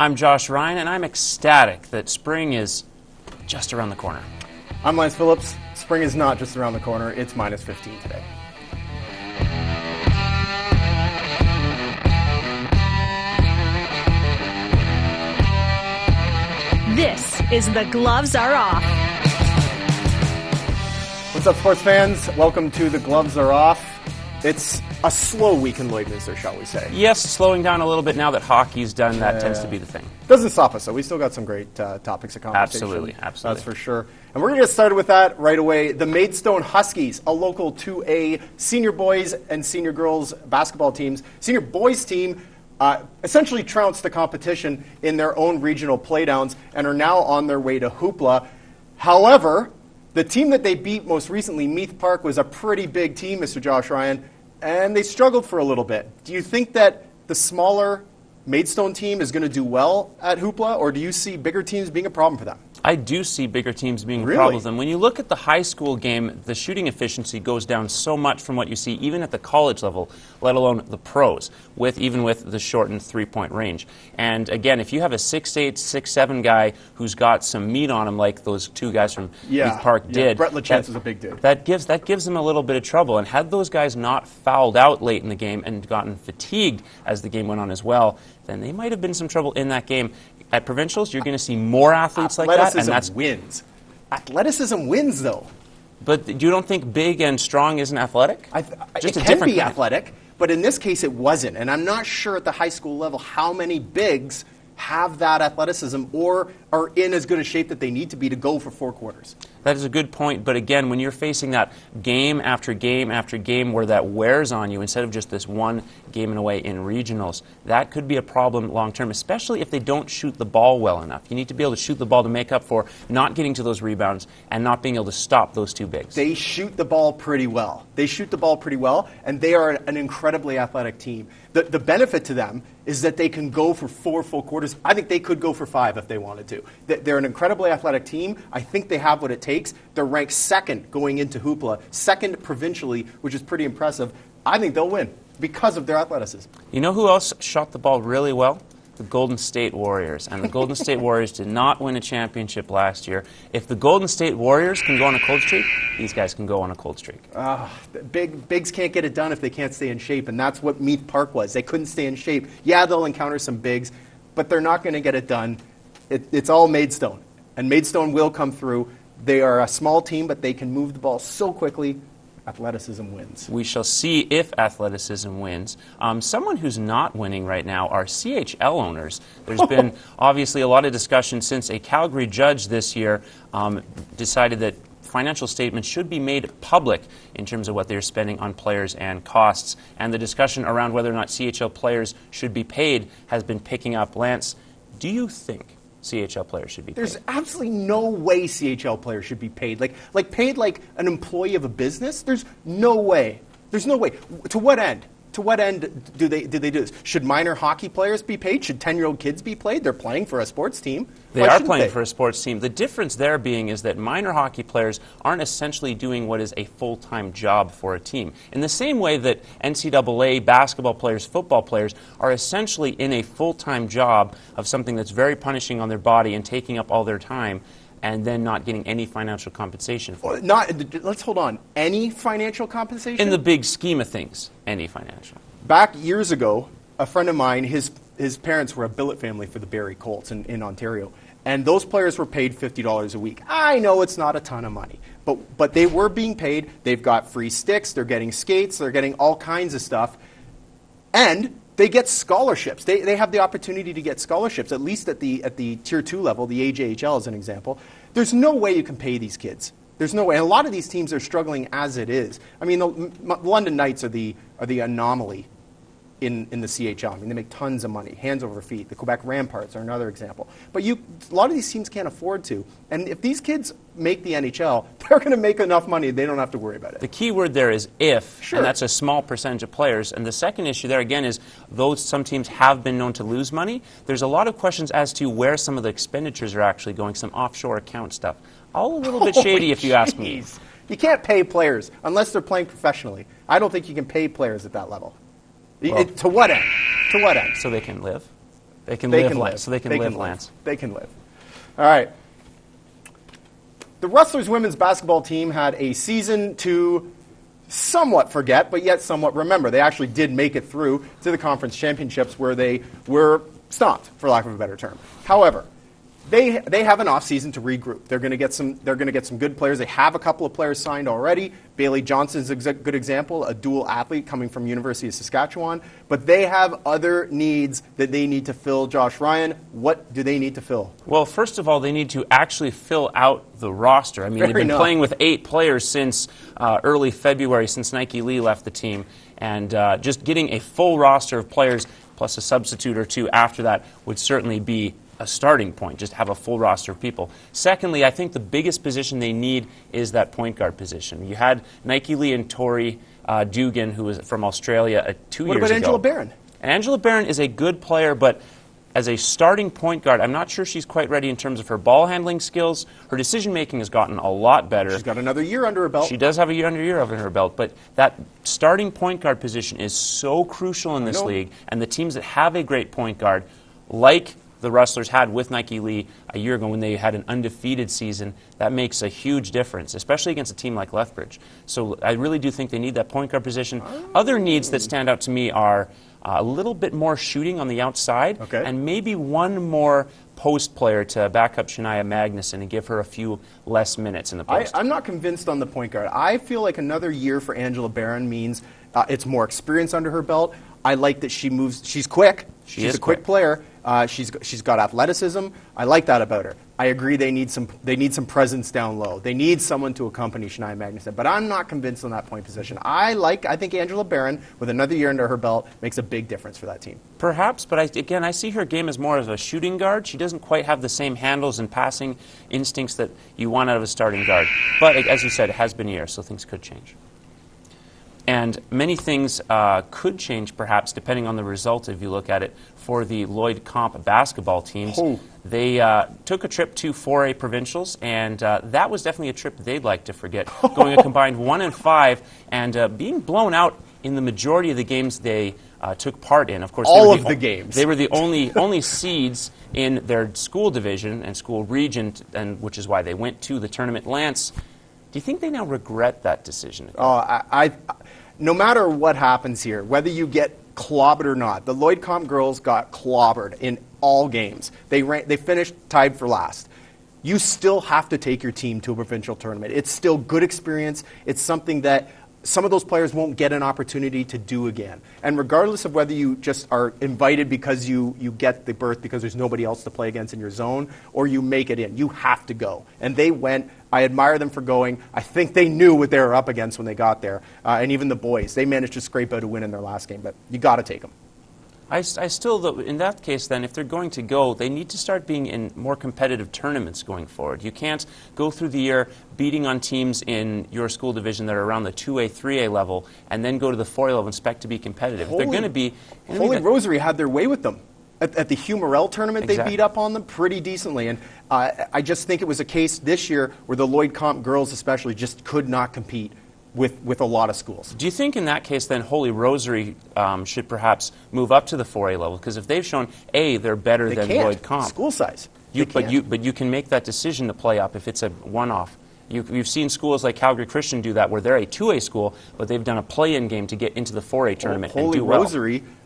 I'm Josh Ryan, and I'm ecstatic that spring is just around the corner. I'm Lance Phillips. Spring is not just around the corner, it's minus 15 today. This is The Gloves Are Off. What's up, sports fans? Welcome to The Gloves Are Off. It's a slow week in Lloydminster, shall we say. Yes, slowing down a little bit now that hockey's done. That tends to be the thing. Doesn't stop us, though. We still got some great topics of conversation. Absolutely. That's for sure. And we're going to get started with that right away. The Maidstone Huskies, a local 2A senior boys and senior girls basketball teams. Senior boys team essentially trounced the competition in their own regional playdowns and are now on their way to Hoopla. However, the team that they beat most recently, Meath Park, was a pretty big team, Mr. Josh Ryan, and they struggled for a little bit. Do you think that the smaller Maidstone team is going to do well at Hoopla, or do you see bigger teams being a problem for them? I do see bigger teams being Really? a problem with them. When you look at the high school game, the shooting efficiency goes down so much from what you see even at the college level, let alone the pros, even with the shortened three-point range. And again, if you have a 6'8", 6'7" guy who's got some meat on him like those two guys from Meath Park did. Brett LaChance is a big dude. That gives them a little bit of trouble. And had those guys not fouled out late in the game and gotten fatigued as the game went on as well, then they might have been some trouble in that game. At provincials, you're going to see more athletes like that, and that's wins. Athleticism wins, though. But you don't think big and strong isn't athletic? It can be athletic, but in this case, it wasn't. And I'm not sure at the high school level how many bigs have that athleticism or are in as good a shape that they need to be to go for four quarters. That is a good point, but again, when you're facing that game after game after game where that wears on you instead of just this one game and away in regionals, that could be a problem long term, especially if they don't shoot the ball well enough. You need to be able to shoot the ball to make up for not getting to those rebounds and not being able to stop those two bigs. They shoot the ball pretty well. And they are an incredibly athletic team. The benefit to them is that they can go for 4 full quarters. I think they could go for 5 if they wanted to. They're an incredibly athletic team. I think they have what it takes. They're ranked second going into Hoopla, second provincially, which is pretty impressive. I think they'll win because of their athleticism. You know who else shot the ball really well? The Golden State Warriors. And the Golden State Warriors did not win a championship last year. If the Golden State Warriors can go on a cold streak, these guys can go on a cold streak. Bigs can't get it done if they can't stay in shape, and that's what Meath Park was. They couldn't stay in shape. Yeah, they'll encounter some bigs, but they're not going to get it done. It's all Maidstone, and Maidstone will come through. They are a small team, but they can move the ball so quickly. Athleticism wins. We shall see if athleticism wins. Someone who's not winning right now are CHL owners. There's been obviously a lot of discussion since a Calgary judge this year decided that financial statements should be made public in terms of what they're spending on players and costs. And the discussion around whether or not CHL players should be paid has been picking up. Lance, do you think CHL players should be paid? There's absolutely no way CHL players should be paid. Like paid like an employee of a business? There's no way. There's no way. To what end? To what end do they do this? Should minor hockey players be paid? Should 10-year-old kids be paid? They're playing for a sports team. They are playing for a sports team. The difference there being is that minor hockey players aren't essentially doing what is a full-time job for a team. In the same way that NCAA basketball players, football players are essentially in a full-time job of something that's very punishing on their body and taking up all their time, and then not getting any financial compensation for it. Let's hold on. Any financial compensation? In the big scheme of things, any financial. Back years ago, a friend of mine, his parents were a billet family for the Barrie Colts in Ontario, and those players were paid $50 a week. I know it's not a ton of money, but they were being paid. They've got free sticks, they're getting skates, they're getting all kinds of stuff, and they get scholarships. They have the opportunity to get scholarships, at least at the Tier 2 level, the AJHL as an example. There's no way you can pay these kids. There's no way. And a lot of these teams are struggling as it is. I mean, the London Knights are the anomaly in the CHL. I mean, they make tons of money, hands over feet. The Quebec Ramparts are another example. But a lot of these teams can't afford to. And if these kids make the NHL, they're going to make enough money, they don't have to worry about it. The key word there is if, sure. And that's a small percentage of players. And the second issue there, again, is though some teams have been known to lose money, there's a lot of questions as to where some of the expenditures are actually going, some offshore account stuff. All a little bit shady, if you ask me. You can't pay players unless they're playing professionally. I don't think you can pay players at that level. Well, to what end? To what end? So they can live? They can live, Lance. So they can live, Lance. They can live. All right. The Rustlers women's basketball team had a season to somewhat forget, but yet somewhat remember. They actually did make it through to the conference championships where they were stomped, for lack of a better term. However, they have an off season to regroup. They're going to get some good players. They have a couple of players signed already. Bailey Johnson's a good example, a dual athlete coming from University of Saskatchewan. But they have other needs that they need to fill. Josh Ryan, what do they need to fill? Well, first of all, they need to actually fill out the roster. I mean, they've been playing with 8 players since early February, since Nike Lee left the team. And just getting a full roster of players plus a substitute or two after that would certainly be a starting point, just have a full roster of people. Secondly, I think the biggest position they need is that point guard position. You had Nike Lee and Tori Dugan, who was from Australia 2 years ago. What about Angela Barron? Angela Barron is a good player, but as a starting point guard, I'm not sure she's quite ready in terms of her ball handling skills. Her decision-making has gotten a lot better. She's got another year under her belt. She does have a year under her belt, but that starting point guard position is so crucial in this league, and the teams that have a great point guard, like the Rustlers had with Nike Lee a year ago when they had an undefeated season, that makes a huge difference, especially against a team like Lethbridge. So I really do think they need that point guard position. Other needs that stand out to me are a little bit more shooting on the outside, and maybe one more post player to back up Shania Magnuson and give her a few less minutes in the post. I'm not convinced on the point guard. I feel like another year for Angela Barron means it's more experience under her belt. I like that she moves. She's quick. She's a quick player. She's got athleticism. I like that about her. I agree they need some presence down low. They need someone to accompany Shania Magnuson, but I'm not convinced on that point position. I think Angela Barron, with another year under her belt, makes a big difference for that team. Perhaps, but I see her game as more of a shooting guard. She doesn't quite have the same handles and passing instincts that you want out of a starting guard. But as you said, it has been a year, so things could change. And many things could change, perhaps, depending on the result, if you look at it, for the Lloyd Comp basketball teams. They took a trip to 4A provincials, and that was definitely a trip they'd like to forget, going a combined 1-5 and being blown out in the majority of the games they took part in. Of course, the games. They were the only seeds in their school division and school region, and which is why they went to the tournament. Lance, do you think they now regret that decision? No matter what happens here, whether you get clobbered or not, the Lloyd Comp girls got clobbered in all games. They finished tied for last. You still have to take your team to a provincial tournament. It's still good experience. It's something that some of those players won't get an opportunity to do again. And regardless of whether you just are invited because you get the berth because there's nobody else to play against in your zone, or you make it in, you have to go. And they went. I admire them for going. I think they knew what they were up against when they got there. And even the boys, they managed to scrape out a win in their last game. But you got to take them. I still, though, in that case, then, if they're going to go, they need to start being in more competitive tournaments going forward. You can't go through the year beating on teams in your school division that are around the 2A, 3A level, and then go to the 4A level and expect to be competitive. They're going to be... Holy Rosary had their way with them. At the Hugh Morrell tournament, they beat up on them pretty decently. And I just think it was a case this year where the Lloyd Comp girls especially just could not compete with a lot of schools. Do you think in that case then Holy Rosary should perhaps move up to the 4A level? Because if they've shown, A, they're better than Lloyd Comp. School size. But you can make that decision to play up if it's a one-off. You've seen schools like Calgary Christian do that, where they're a 2A school, but they've done a play-in game to get into the 4A tournament and do well.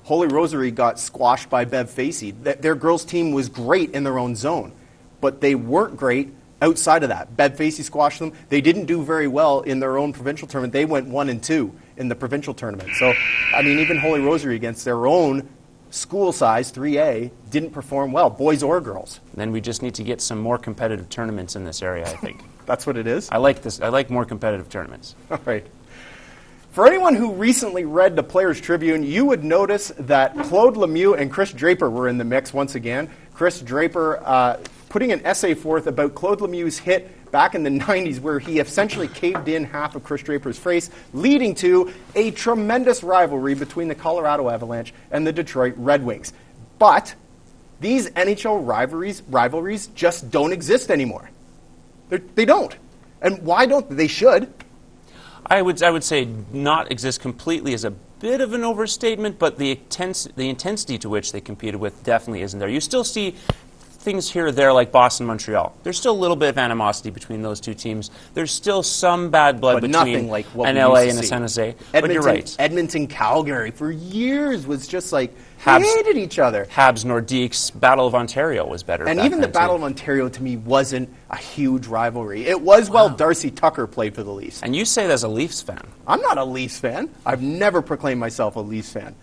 Holy Rosary got squashed by Bev Facey. Their girls' team was great in their own zone, but they weren't great outside of that. Bev Facey squashed them. They didn't do very well in their own provincial tournament. They went 1-2 in the provincial tournament. So, I mean, even Holy Rosary against their own school size, 3A, didn't perform well, boys or girls. Then we just need to get some more competitive tournaments in this area, I think. That's what it is? I like this. I like more competitive tournaments. All right. For anyone who recently read the Players' Tribune, you would notice that Claude Lemieux and Chris Draper were in the mix once again. Chris Draper putting an essay forth about Claude Lemieux's hit back in the 90s where he essentially caved in half of Chris Draper's face, leading to a tremendous rivalry between the Colorado Avalanche and the Detroit Red Wings. But these NHL rivalries just don't exist anymore. They don't. And why don't they? They should. I would say not exist completely is a bit of an overstatement, but the intensity to which they competed with definitely isn't there. You still see things here or there like Boston-Montreal. There's still a little bit of animosity between those two teams. There's still some bad blood but between like what an we LA used and to a see. San Jose. Edmonton, but you're right. Edmonton-Calgary for years was just like Habs- they hated each other. Habs-Nordiques Battle of Ontario was better. And back even the then, Battle too. of Ontario, to me, wasn't a huge rivalry. It was while Darcy Tucker played for the Leafs. And you say that as a Leafs fan. I'm not a Leafs fan. I've never proclaimed myself a Leafs fan.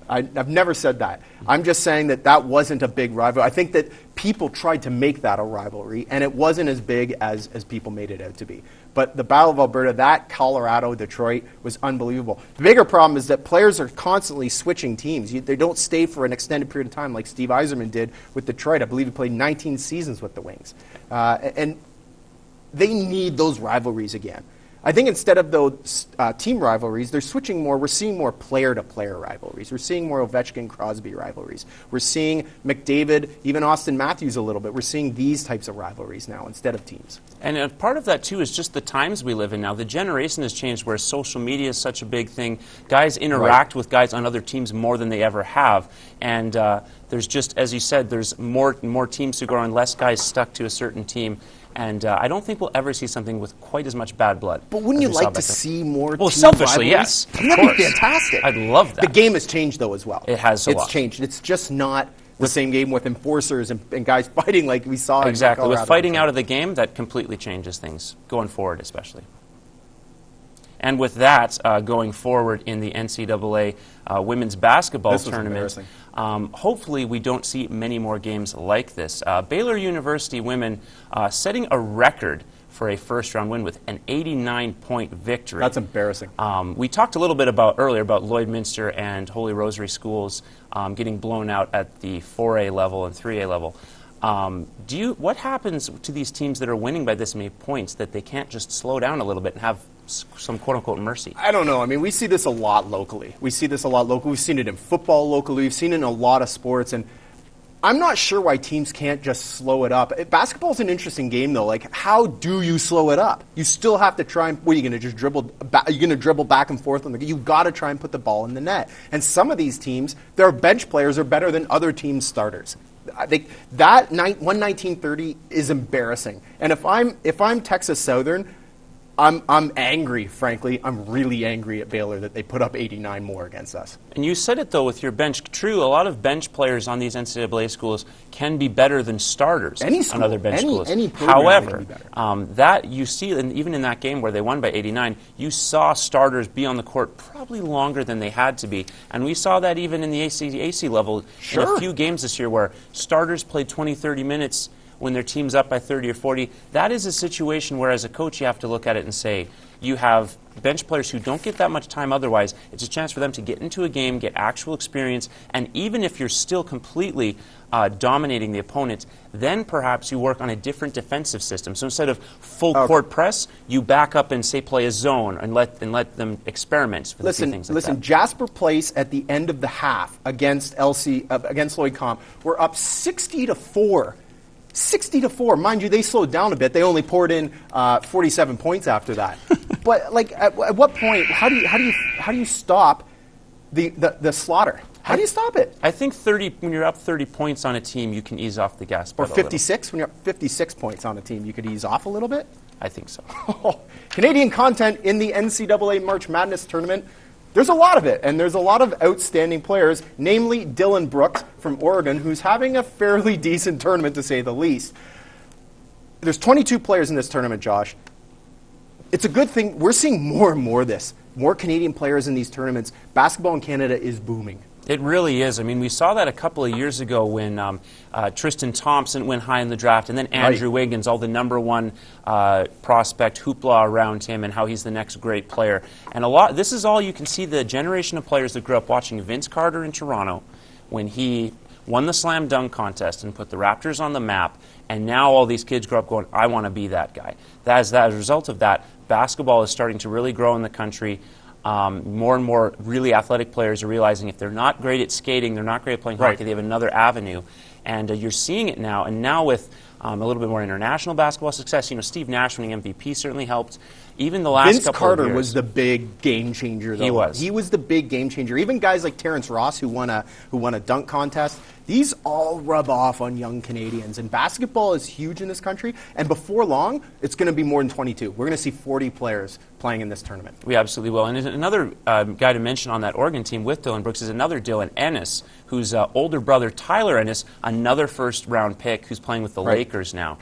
I've never said that. I'm just saying that wasn't a big rivalry. I think that people tried to make that a rivalry, and it wasn't as big as people made it out to be. But the Battle of Alberta, that Colorado-Detroit, was unbelievable. The bigger problem is that players are constantly switching teams. They don't stay for an extended period of time like Steve Yzerman did with Detroit. I believe he played 19 seasons with the Wings. And they need those rivalries again. I think instead of those team rivalries, they're switching more. We're seeing more player-to-player rivalries. We're seeing more Ovechkin-Crosby rivalries. We're seeing McDavid, even Austin Matthews a little bit. We're seeing these types of rivalries now instead of teams. And part of that, too, is just the times we live in now. The generation has changed where social media is such a big thing. Guys interact with guys on other teams more than they ever have. And there's just, as you said, there's more teams to grow and less guys stuck to a certain team. And I don't think we'll ever see something with quite as much bad blood. But wouldn't you like to see more team selfishly, rivalries? yes. That'd be fantastic. I'd love that. The game has changed, though, as well. It has a lot. It's changed. It's just not the same game with enforcers and guys fighting like we saw exactly. in Colorado. With fighting out of the game, that completely changes things, going forward especially. And with that, going forward in the NCAA women's basketball tournament, hopefully we don't see many more games like this. Baylor University women setting a record for a first-round win with an 89-point victory. That's embarrassing. We talked a little bit earlier about Lloydminster and Holy Rosary schools getting blown out at the 4A level and 3A level. What happens to these teams that are winning by this many points that they can't just slow down a little bit and have some quote-unquote mercy? I don't know. I mean, we see this a lot locally. We've seen it in football locally. We've seen it in a lot of sports. And I'm not sure why teams can't just slow it up. Basketball's an interesting game, though. Like, how do you slow it up? You still have to try and, what, are you going to just dribble? Are you going to dribble back and forth? You've got to try and put the ball in the net. And some of these teams, their bench players are better than other teams' starters. I think that 119-30 is embarrassing. And if I'm Texas Southern, I'm angry, frankly. I'm really angry at Baylor that they put up 89 more against us. And you said it, though, with your bench. True, a lot of bench players on these NCAA schools can be better than starters on other bench schools. However, that you see, and even in that game where they won by 89, you saw starters be on the court probably longer than they had to be. And we saw that even in the AC level in a few games this year where starters played 20, 30 minutes when their team's up by 30 or 40. That is a situation where, as a coach, you have to look at it and say, you have bench players who don't get that much time otherwise. It's a chance for them to get into a game, get actual experience, and even if you're still completely dominating the opponent, then perhaps you work on a different defensive system. So instead of full court press, you back up and, say, play a zone and let them experiment with a few things like that. Jasper Place at the end of the half against Lloyd Comp, were up 60-4. 60-4. Mind you, they slowed down a bit. They only poured in 47 points after that. But like, at what point? How do you stop the slaughter? How do you stop it? I think when you're up 30 points on a team, you can ease off the gas pedal. Or 56. When you're up 56 points on a team, you could ease off a little bit. I think so. Canadian content in the NCAA March Madness tournament. There's a lot of it, and there's a lot of outstanding players, namely Dylan Brooks from Oregon, who's having a fairly decent tournament, to say the least. There's 22 players in this tournament, Josh. It's a good thing. We're seeing more and more of this. More Canadian players in these tournaments. Basketball in Canada is booming. It really is. I mean, we saw that a couple of years ago when Tristan Thompson went high in the draft, and then Andrew Wiggins, all the number one prospect hoopla around him and how he's the next great player. And this is all you can see, the generation of players that grew up watching Vince Carter in Toronto when he won the slam dunk contest and put the Raptors on the map, and now all these kids grow up going, I want to be that guy. As a result of that, basketball is starting to really grow in the country. More and more really athletic players are realizing if they're not great at skating, they're not great at playing hockey, they have another avenue. And you're seeing it now. And now with a little bit more international basketball success, Steve Nash winning MVP certainly helped. Even the last Vince couple Carter of years, was the big game changer, though. He was. He was the big game changer. Even guys like Terrence Ross, who won a dunk contest, these all rub off on young Canadians. And basketball is huge in this country. And before long, it's going to be more than 22. We're going to see 40 players playing in this tournament. We absolutely will. And another guy to mention on that Oregon team with Dylan Brooks is another Dylan Ennis, whose older brother Tyler Ennis, another first-round pick who's playing with the Lakers now.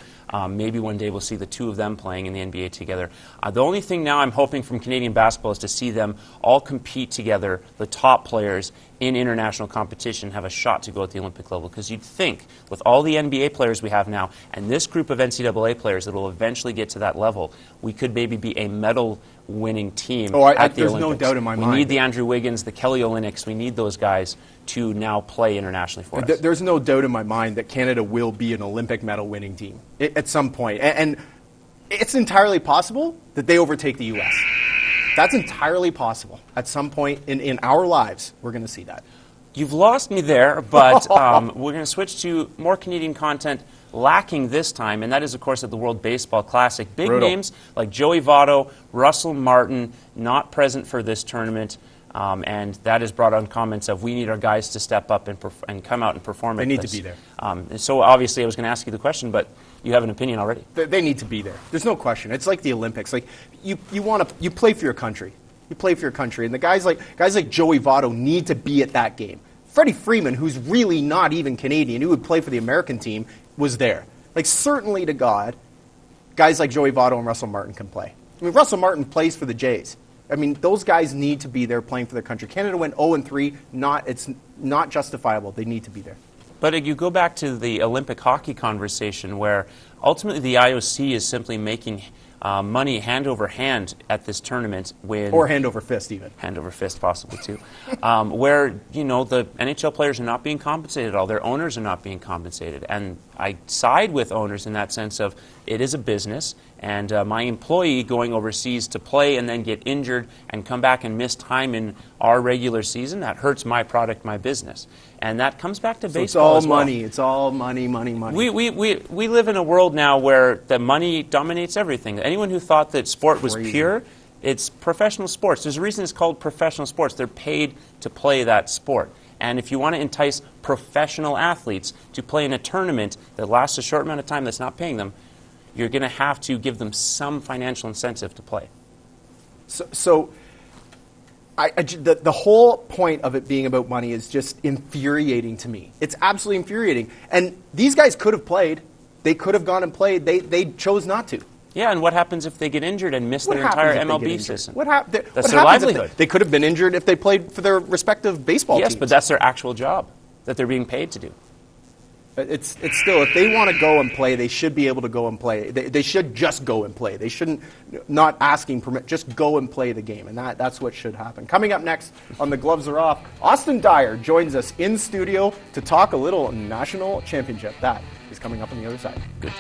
Maybe one day we'll see the two of them playing in the NBA together. The only thing now I'm hoping from Canadian basketball is to see them all compete together, the top players in international competition, have a shot to go at the Olympic level. Because you'd think, with all the NBA players we have now, and this group of NCAA players that will eventually get to that level, we could maybe be a medal-winning team at the there's Olympics. No doubt in my mind. We need the Andrew Wiggins, the Kelly Olynyk's. We need those guys to now play internationally for us. There's no doubt in my mind that Canada will be an Olympic medal-winning team at some point. And it's entirely possible that they overtake the U.S. That's entirely possible. At some point in our lives, we're going to see that. You've lost me there, but we're going to switch to more Canadian content, lacking this time, and that is, of course, at the World Baseball Classic. Big names like Joey Votto, Russell Martin, not present for this tournament, and that has brought on comments of we need our guys to step up and come out and perform. They need to be there. So obviously I was going to ask you the question, but you have an opinion already. They need to be there. There's no question. It's like the Olympics. Like you play for your country. You play for your country, and the guys like Joey Votto need to be at that game. Freddie Freeman, who's really not even Canadian, who would play for the American team, was there. Like, certainly to God, guys like Joey Votto and Russell Martin can play. I mean, Russell Martin plays for the Jays. I mean, those guys need to be there playing for their country. Canada went 0-3. It's not justifiable. They need to be there. But you go back to the Olympic hockey conversation where ultimately the IOC is simply making money hand over hand at this tournament. Or hand over fist, even. Hand over fist, possibly, too. Where, the NHL players are not being compensated at all. Their owners are not being compensated. And I side with owners in that sense of it is a business, and my employee going overseas to play and then get injured and come back and miss time in our regular season, that hurts my product, my business. And that comes back to baseball it's all as well. money. It's all money. We live in a world now where the money dominates everything. Anyone who thought that sport was pure, it's professional sports. There's a reason it's called professional sports. They're paid to play that sport. And if you want to entice professional athletes to play in a tournament that lasts a short amount of time that's not paying them, you're going to have to give them some financial incentive to play. So the whole point of it being about money is just infuriating to me. It's absolutely infuriating. And these guys could have played. They could have gone and played. They chose not to. Yeah, and what happens if they get injured and miss their entire MLB season? That's their livelihood. They could have been injured if they played for their respective baseball teams. Yes, but that's their actual job that they're being paid to do. It's still, if they want to go and play, they should be able to go and play. They should just go and play. They shouldn't, not asking permit, just go and play the game. And that's what should happen. Coming up next on The Gloves Are Off, Austin Dyer joins us in studio to talk a little national championship. That is coming up on the other side. Good.